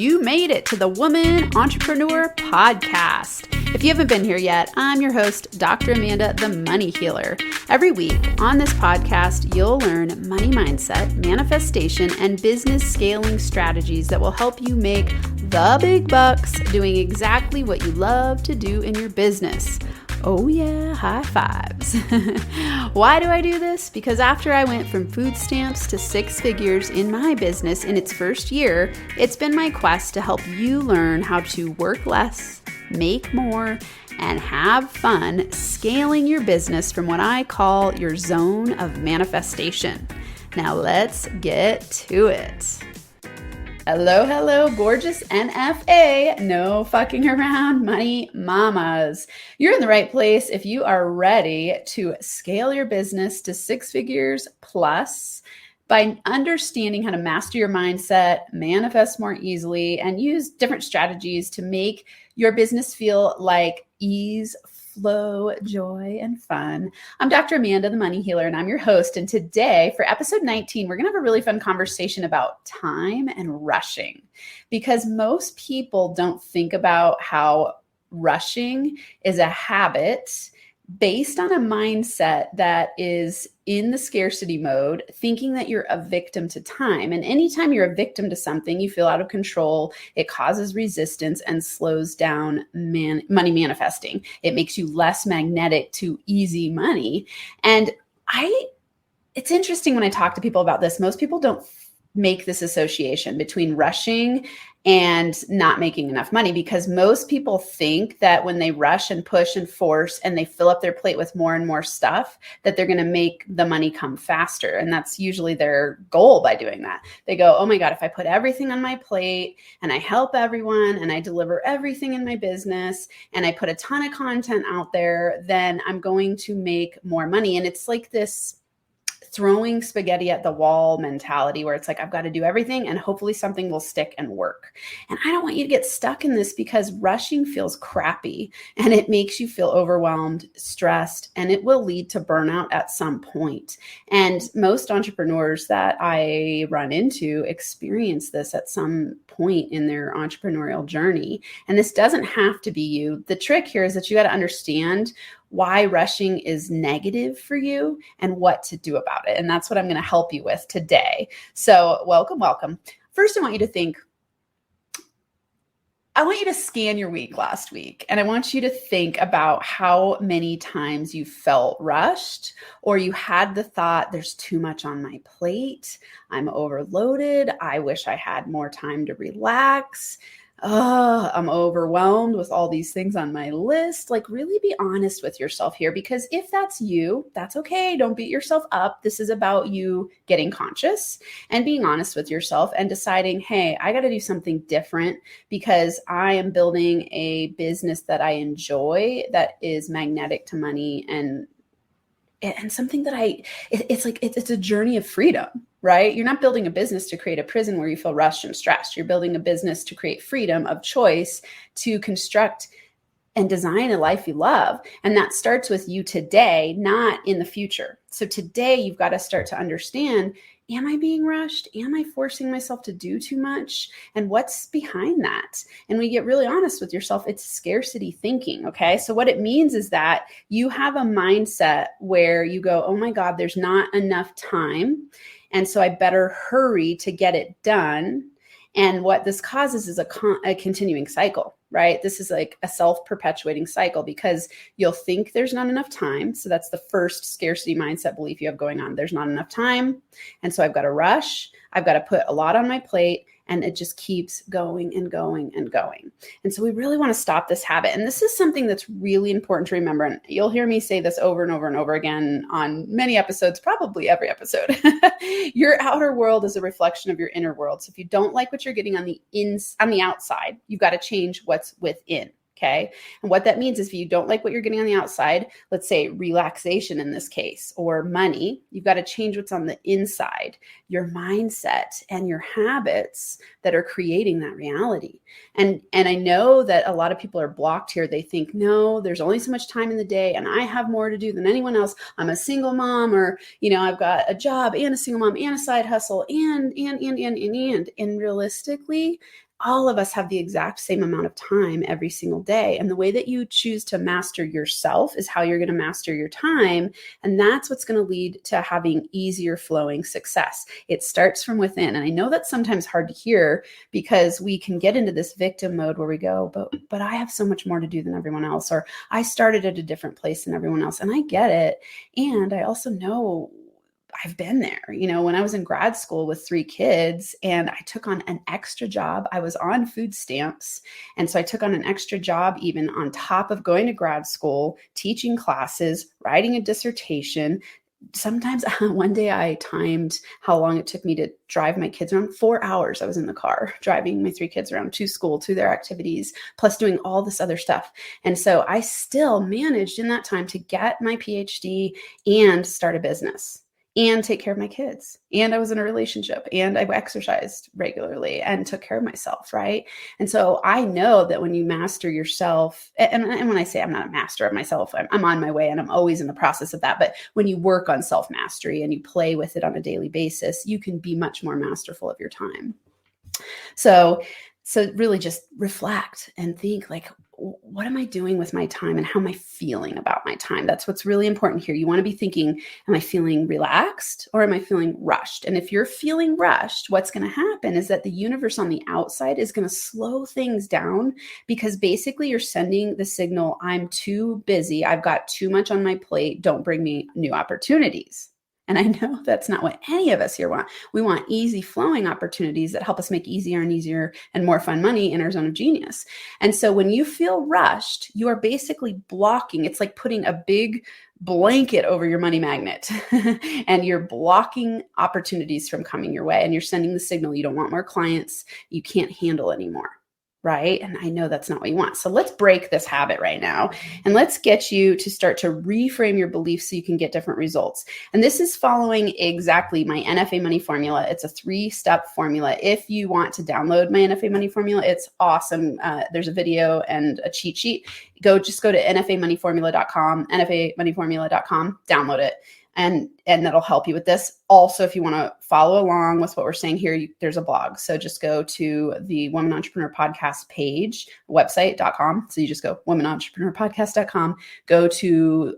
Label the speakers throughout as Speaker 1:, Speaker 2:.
Speaker 1: you made it to the Woman Entrepreneur Podcast. If you haven't been here yet, I'm your host, Dr. Amanda, the Money Healer. Every week on this podcast, you'll learn money mindset, manifestation, and business scaling strategies that will help you make the big bucks doing exactly what you love to do in your business. Oh yeah, high fives. Why do I do this? Because after I went from food stamps to six figures in my business in its first year, it's been my quest to help you learn how to work less, make more, and have fun scaling your business from what I call your zone of manifestation. Now let's get to it. Hello, gorgeous NFA, no fucking around money mamas. You're in the right place if you are ready to scale your business to six figures plus by understanding how to master your mindset, manifest more easily, and use different strategies to make your business feel like ease, flow, joy, and fun. I'm Dr. Amanda, the Money Healer, and I'm your host. And today, for episode 19, we're going to have a really fun conversation about time and rushing, because most people don't think about how rushing is a habit based on a mindset that is in the scarcity mode, thinking that you're a victim to time. And anytime you're a victim to something, you feel out of control. It causes resistance and slows down money manifesting. It makes you less magnetic to easy money. And it's interesting when I talk to people about this, most people don't make this association between rushing and not making enough money, because most people think that when they rush and push and force and they fill up their plate with more and more stuff, that they're going to make the money come faster. And that's usually their goal by doing that. They go, oh my God, if I put everything on my plate and I help everyone and I deliver everything in my business and I put a ton of content out there, then I'm going to make more money. And it's like this throwing spaghetti at the wall mentality where it's like, I've got to do everything and hopefully something will stick and work. And I don't want you to get stuck in this, because rushing feels crappy and it makes you feel overwhelmed, stressed, and it will lead to burnout at some point. And most entrepreneurs that I run into experience this at some point in their entrepreneurial journey. And this doesn't have to be you. The trick here is that you got to understand why rushing is negative for you and what to do about it. And that's what I'm going to help you with today. So welcome. First, I want you to scan your week last week. And I want you to think about how many times you felt rushed, or you had the thought, there's too much on my plate. I'm overloaded. I wish I had more time to relax. I'm overwhelmed with all these things on my list. Like, really be honest with yourself here, because if that's you, that's okay. Don't beat yourself up. This is about you getting conscious and being honest with yourself and deciding, hey, I got to do something different because I am building a business that I enjoy, that is magnetic to money, and something that it's a journey of freedom, right? You're not building a business to create a prison where you feel rushed and stressed. You're building a business to create freedom of choice, to construct and design a life you love. And that starts with you today, not in the future. So today you've got to start to understand, am I being rushed? Am I forcing myself to do too much? And what's behind that? And when you get really honest with yourself, it's scarcity thinking, okay? So what it means is that you have a mindset where you go, oh my God, there's not enough time, and so I better hurry to get it done. And what this causes is a continuing cycle, right? This is like a self-perpetuating cycle, because you'll think there's not enough time. So that's the first scarcity mindset belief you have going on. There's not enough time. And so I've got to rush. I've got to put a lot on my plate. And it just keeps going and going and going. And so we really want to stop this habit. And this is something that's really important to remember. And you'll hear me say this over and over and over again on many episodes, probably every episode. Your outer world is a reflection of your inner world. So if you don't like what you're getting on the outside, you've got to change what's within. Okay. And what that means is, if you don't like what you're getting on the outside, let's say relaxation in this case, or money, you've got to change what's on the inside, your mindset and your habits that are creating that reality. And I know that a lot of people are blocked here. They think, no, there's only so much time in the day and I have more to do than anyone else. I'm a single mom, or, I've got a job and a single mom and a side hustle and realistically, all of us have the exact same amount of time every single day. And the way that you choose to master yourself is how you're going to master your time. And that's what's going to lead to having easier flowing success. It starts from within. And I know that's sometimes hard to hear because we can get into this victim mode where we go, but I have so much more to do than everyone else, or I started at a different place than everyone else. And I get it. And I also know I've been there, when I was in grad school with 3 kids and I took on an extra job. I was on food stamps. And so I took on an extra job even on top of going to grad school, teaching classes, writing a dissertation. Sometimes one day I timed how long it took me to drive my kids around. 4 hours I was in the car driving my 3 kids around to school, to their activities, plus doing all this other stuff. And so I still managed in that time to get my PhD and start a business and take care of my kids. And I was in a relationship and I exercised regularly and took care of myself, right? And so I know that when you master yourself, and when I say I'm not a master of myself, I'm on my way and I'm always in the process of that. But when you work on self-mastery and you play with it on a daily basis, you can be much more masterful of your time. So really just reflect and think like, what am I doing with my time and how am I feeling about my time? That's what's really important here. You want to be thinking, am I feeling relaxed or am I feeling rushed? And if you're feeling rushed, what's going to happen is that the universe on the outside is going to slow things down because basically you're sending the signal, I'm too busy. I've got too much on my plate. Don't bring me new opportunities. And I know that's not what any of us here want. We want easy flowing opportunities that help us make easier and more fun money in our zone of genius. And so when you feel rushed, you are basically blocking. It's like putting a big blanket over your money magnet and you're blocking opportunities from coming your way. And you're sending the signal you don't want more clients. You can't handle anymore. Right? And I know that's not what you want. So let's break this habit right now. And let's get you to start to reframe your beliefs so you can get different results. And this is following exactly my NFA Money Formula. It's a 3-step formula. If you want to download my NFA Money Formula, it's awesome. There's a video and a cheat sheet. Just go to nfamoneyformula.com, nfamoneyformula.com, download it. And that'll help you with this. Also, if you want to follow along with what we're saying here, there's a blog. So just go to the Women Entrepreneur Podcast page, website.com. So you just go womenentrepreneurpodcast.com, go to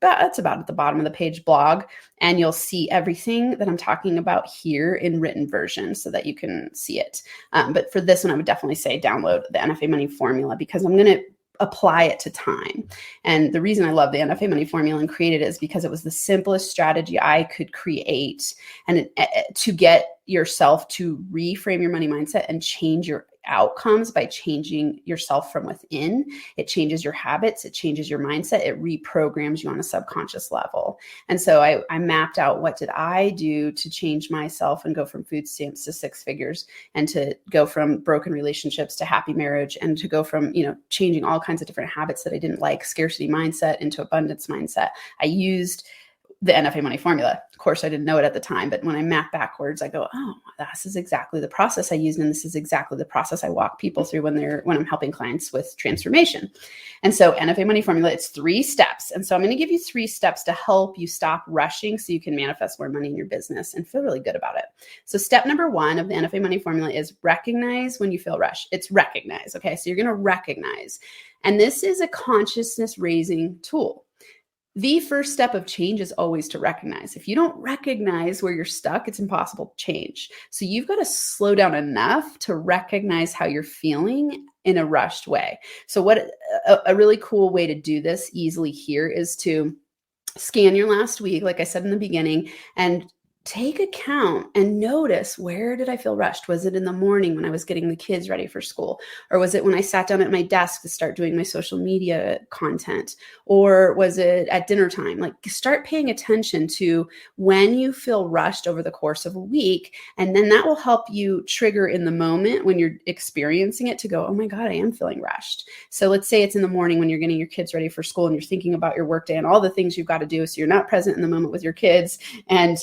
Speaker 1: that's about at the bottom of the page, blog, and you'll see everything that I'm talking about here in written version so that you can see it. But for this one, I would definitely say download the NFA Money Formula because I'm going to apply it to time. And the reason I love the NFA Money Formula and created it is because it was the simplest strategy I could create and to get yourself to reframe your money mindset and change your outcomes by changing yourself from within. It changes your habits. It changes your mindset. It reprograms you on a subconscious level. And so I mapped out what did I do to change myself and go from food stamps to 6 figures and to go from broken relationships to happy marriage and to go from, changing all kinds of different habits that I didn't like, scarcity mindset into abundance mindset. I used the NFA Money Formula. Of course, I didn't know it at the time, but when I map backwards, I go, oh, this is exactly the process I used. And this is exactly the process I walk people through when I'm helping clients with transformation. And so NFA Money Formula, it's 3 steps. And so I'm going to give you 3 steps to help you stop rushing so you can manifest more money in your business and feel really good about it. So step number 1 of the NFA Money Formula is recognize when you feel rushed. It's recognize. Okay. So you're going to recognize. And this is a consciousness raising tool. The first step of change is always to recognize. If you don't recognize where you're stuck, it's impossible to change. So you've got to slow down enough to recognize how you're feeling in a rushed way. So what a really cool way to do this easily here is to scan your last week, like I said in the beginning, and take account and notice, where did I feel rushed? Was it in the morning when I was getting the kids ready for school? Or was it when I sat down at my desk to start doing my social media content? Or was it at dinner time? Like, start paying attention to when you feel rushed over the course of a week. And then that will help you trigger in the moment when you're experiencing it to go, oh my God, I am feeling rushed. So let's say it's in the morning when you're getting your kids ready for school and you're thinking about your workday and all the things you've got to do. So you're not present in the moment with your kids, and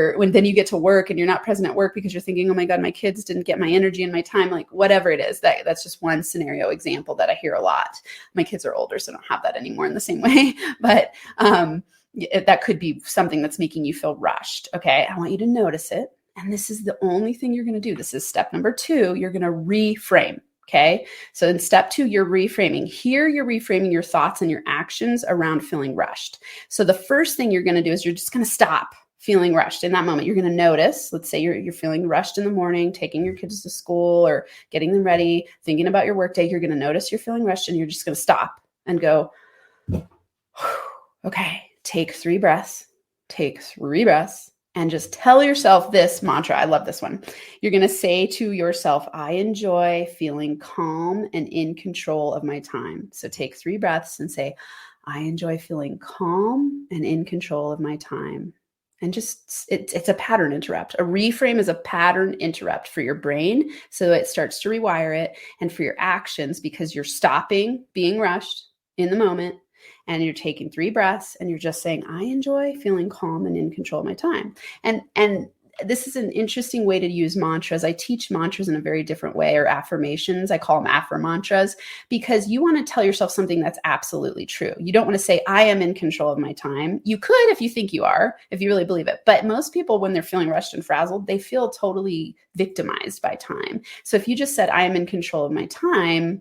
Speaker 1: then you get to work and you're not present at work because you're thinking, oh my God, my kids didn't get my energy and my time, like whatever it is. That's just one scenario example that I hear a lot. My kids are older, so I don't have that anymore in the same way, but that could be something that's making you feel rushed. Okay. I want you to notice it. And this is the only thing you're going to do. This is step number 2. You're going to reframe. Okay. So in step 2, you're reframing. Here, you're reframing your thoughts and your actions around feeling rushed. So the first thing you're going to do is you're just going to stop feeling rushed in that moment. You're going to notice, let's say you're feeling rushed in the morning, taking your kids to school or getting them ready, thinking about your workday. You're going to notice you're feeling rushed and you're just going to stop and go, okay, take 3 breaths, and just tell yourself this mantra. I love this one. You're going to say to yourself, I enjoy feeling calm and in control of my time. So take 3 breaths and say, I enjoy feeling calm and in control of my time. And just, it's a pattern interrupt. A reframe is a pattern interrupt for your brain. So it starts to rewire it, and for your actions, because you're stopping being rushed in the moment and you're taking 3 breaths and you're just saying, I enjoy feeling calm and in control of my time. And this is an interesting way to use mantras. I teach mantras in a very different way, or affirmations. I call them affirmantras, because you want to tell yourself something that's absolutely true. You don't want to say, I am in control of my time. You could if you think you are, if you really believe it. But most people, when they're feeling rushed and frazzled, they feel totally victimized by time. So if you just said, I am in control of my time,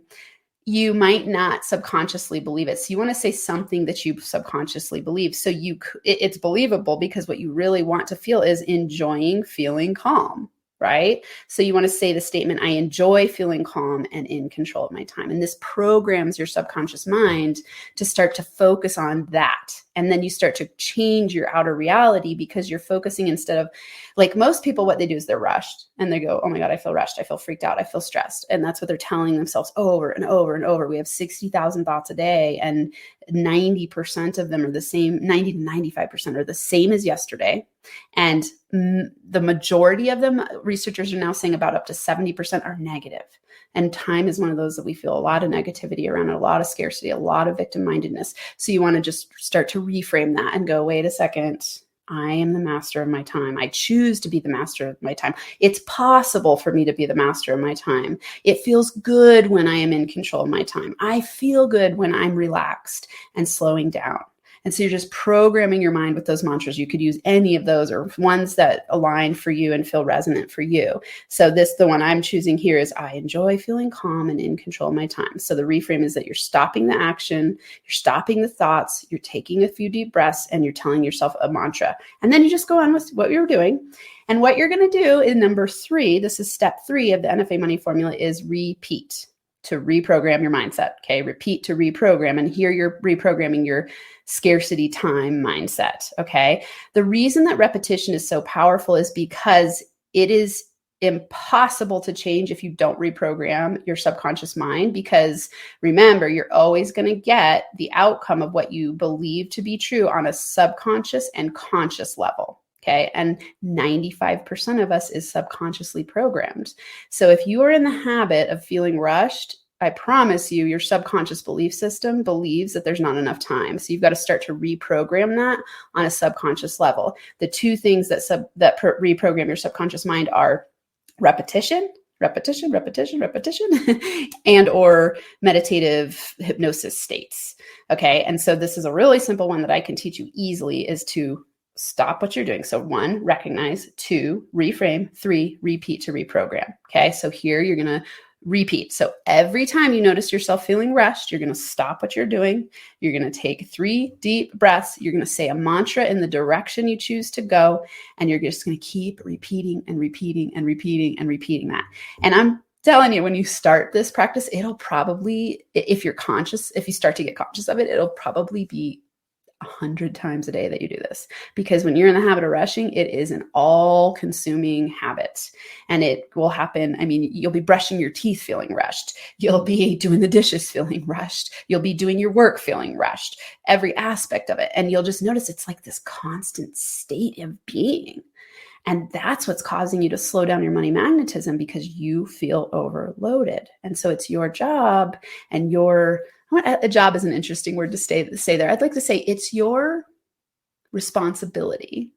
Speaker 1: you might not subconsciously believe it. So you want to say something that you subconsciously believe. So it's believable, because what you really want to feel is enjoying feeling calm, right? So you want to say the statement, I enjoy feeling calm and in control of my time. And this programs your subconscious mind to start to focus on that. And then you start to change your outer reality, because you're focusing, instead of, like most people, what they do is they're rushed and they go, oh my God, I feel rushed. I feel freaked out. I feel stressed. And that's what they're telling themselves over and over and over. We have 60,000 thoughts a day, and 90% of them are the same. 90 to 95% are the same as yesterday. And the majority of them, researchers are now saying about up to 70% are negative. And time is one of those that we feel a lot of negativity around, a lot of scarcity, a lot of victim-mindedness. So you want to just start to reframe that and go, wait a second, I am the master of my time. I choose to be the master of my time. It's possible for me to be the master of my time. It feels good when I am in control of my time. I feel good when I'm relaxed and slowing down. And so you're just programming your mind with those mantras. You could use any of those, or ones that align for you and feel resonant for you. So the one I'm choosing here is, I enjoy feeling calm and in control of my time. So the reframe is that you're stopping the action, you're stopping the thoughts, you're taking a few deep breaths, and you're telling yourself a mantra. And then you just go on with what you're doing. And what you're going to do in number 3, this is step 3 of the NFA money formula, is repeat, to reprogram your mindset. Okay. Repeat to reprogram. And here you're reprogramming your scarcity time mindset. Okay. The reason that repetition is so powerful is because it is impossible to change if you don't reprogram your subconscious mind, because remember, you're always going to get the outcome of what you believe to be true on a subconscious and conscious level. Okay. And 95% of us is subconsciously programmed. So if you are in the habit of feeling rushed, I promise you, your subconscious belief system believes that there's not enough time. So you've got to start to reprogram that on a subconscious level. The 2 things that reprogram your subconscious mind are repetition, and or meditative hypnosis states. Okay. And so this is a really simple one that I can teach you easily, is to stop what you're doing. So 1, recognize. 2, reframe. 3, repeat to reprogram. Okay. So here you're going to repeat. So every time you notice yourself feeling rushed, you're going to stop what you're doing. You're going to take 3 deep breaths. You're going to say a mantra in the direction you choose to go. And you're just going to keep repeating and repeating and repeating and repeating that. And I'm telling you, when you start this practice, it'll probably, if you're conscious, if you start to get conscious of it, it'll probably be 100 times a day that you do this, because when you're in the habit of rushing, it is an all-consuming habit, and it will happen. I mean, you'll be brushing your teeth feeling rushed. You'll be doing the dishes feeling rushed. You'll be doing your work feeling rushed, every aspect of it. And you'll just notice it's like this constant state of being. And that's what's causing you to slow down your money magnetism, because you feel overloaded. And so it's your job, and a job is an interesting word to say there. I'd like to say it's your responsibility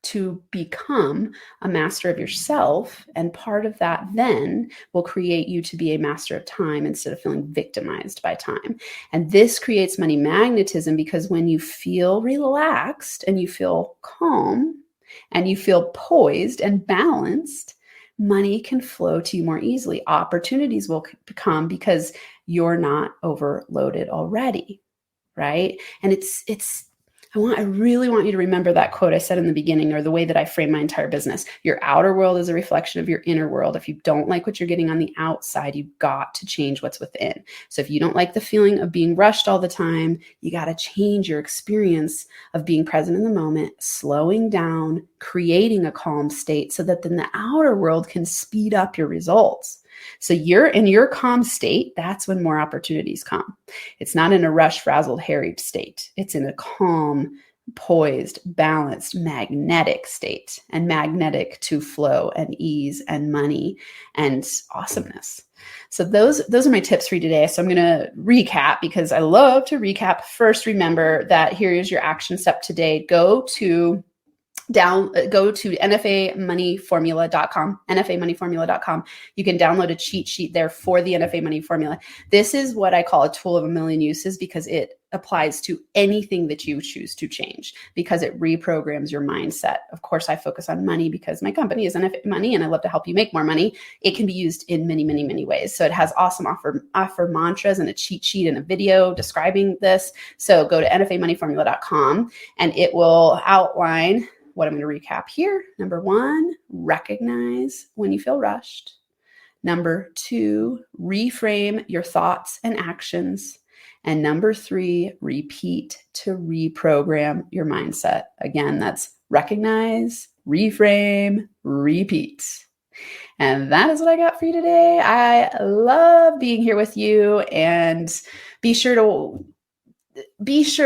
Speaker 1: to become a master of yourself. And part of that then will create you to be a master of time instead of feeling victimized by time. And this creates money magnetism, because when you feel relaxed and you feel calm, and you feel poised and balanced, money can flow to you more easily. Opportunities will come because you're not overloaded already, right? And I really want you to remember that quote I said in the beginning, or the way that I frame my entire business. Your outer world is a reflection of your inner world. If you don't like what you're getting on the outside, you've got to change what's within. So if you don't like the feeling of being rushed all the time, you got to change your experience of being present in the moment, slowing down, creating a calm state so that then the outer world can speed up your results. So you're in your calm state, that's when more opportunities come. It's not in a rush, frazzled, harried state. It's in a calm, poised, balanced, magnetic state, and magnetic to flow and ease and money and awesomeness. So those are my tips for you today. So I'm going to recap because I love to recap. First, remember that here is your action step today. Go to NFAmoneyformula.com, NFAmoneyformula.com. You can download a cheat sheet there for the NFA Money Formula. This is what I call a tool of a million uses because it applies to anything that you choose to change, because it reprograms your mindset. Of course, I focus on money because my company is NFA Money and I love to help you make more money. It can be used in many, many, many ways. So it has awesome offer mantras and a cheat sheet and a video describing this. So go to NFAmoneyformula.com and it will outline what I'm going to recap here. Number 1, recognize when you feel rushed. Number 2, reframe your thoughts and actions. And number 3, repeat to reprogram your mindset. Again, that's recognize, reframe, repeat. And that is what I got for you today. I love being here with you, and be sure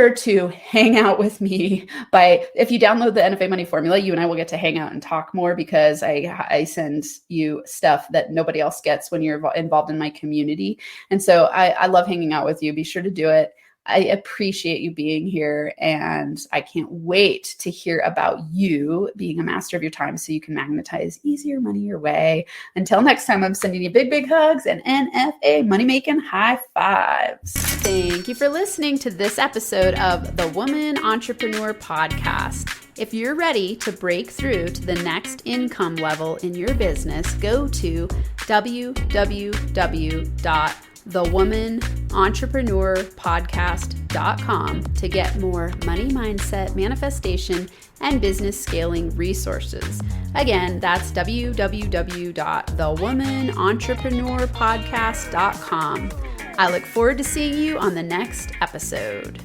Speaker 1: to hang out with me if you download the NFA Money Formula, you and I will get to hang out and talk more, because I send you stuff that nobody else gets when you're involved in my community. And so I love hanging out with you. Be sure to do it. I appreciate you being here, and I can't wait to hear about you being a master of your time so you can magnetize easier money your way. Until next time, I'm sending you big, big hugs and NFA money-making high fives. Thank you for listening to this episode of the Woman Entrepreneur Podcast. If you're ready to break through to the next income level in your business, go to www.thewomanentrepreneurpodcast.com to get more money mindset, manifestation, and business scaling resources. Again, that's www.thewomanentrepreneurpodcast.com. I look forward to seeing you on the next episode.